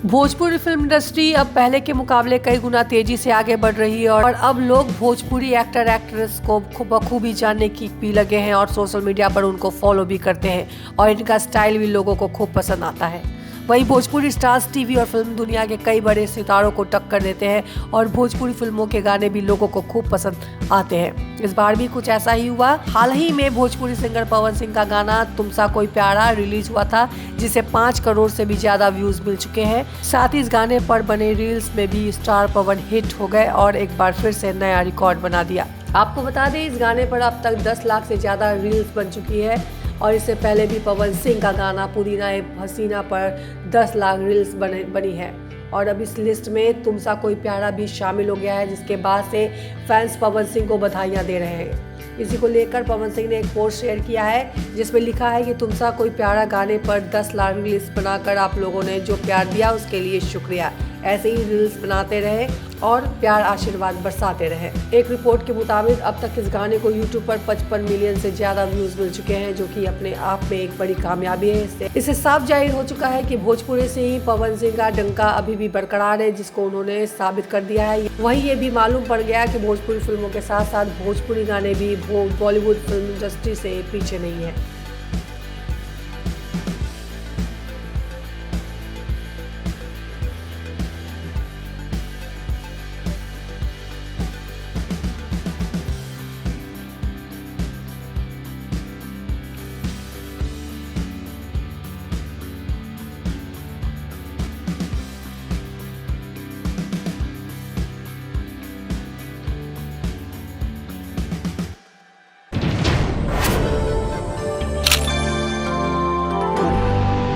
Bhojpuri film industry अब पहले के मुकाबले कई गुना तेजी से आगे बढ़ रही है और अब लोग भोजपुरी एक्टर एक्ट्रेस को बखूबी जानने की भी लगे हैं और सोशल मीडिया पर उनको फॉलो भी करते हैं और इनका स्टाइल भी लोगों को खूब पसंद आता है। वहीं भोजपुरी स्टार्स टीवी और फिल्म दुनिया के कई बड़े सितारों को टक्कर देते हैं और भोजपुरी फिल्मों के गाने भी लोगों को खूब पसंद आते हैं। इस बार भी कुछ ऐसा ही हुआ। हाल ही में भोजपुरी सिंगर पवन सिंह का गाना तुमसा कोई प्यारा रिलीज हुआ था, जिसे 5 करोड़ से भी ज्यादा व्यूज मिल चुके हैं। साथ ही इस गाने पर बने रील्स में भी स्टार पवन हिट हो गए और एक बार फिर से नया रिकॉर्ड बना दिया। आपको बता दें, इस गाने पर अब तक 10 लाख से ज्यादा रील्स बन चुकी है और इससे पहले भी पवन सिंह का गाना पुदीना ए हसीना पर 10 लाख रील्स बनी है और अब इस लिस्ट में तुमसा कोई प्यारा भी शामिल हो गया है, जिसके बाद से फैंस पवन सिंह को बधाइयां दे रहे हैं। इसी को लेकर पवन सिंह ने एक पोस्ट शेयर किया है जिसमें लिखा है कि तुमसा कोई प्यारा गाने पर 10 लाख रील्स बनाकर आप लोगों ने जो प्यार दिया उसके लिए शुक्रिया। ऐसे ही रील्स बनाते रहे और प्यार आशीर्वाद बरसाते रहे। एक रिपोर्ट के मुताबिक अब तक इस गाने को YouTube पर 55 मिलियन से ज्यादा व्यूज मिल चुके हैं, जो कि अपने आप में एक बड़ी कामयाबी है। इससे साफ जाहिर हो चुका है कि भोजपुरी से ही पवन सिंह का डंका अभी भी बरकरार है, जिसको उन्होंने साबित कर दिया है। वहीं ये भी मालूम पड़ गया कि भोजपुरी फिल्मों के साथ साथ भोजपुरी गाने भी बॉलीवुड फिल्म इंडस्ट्री से पीछे नहीं है।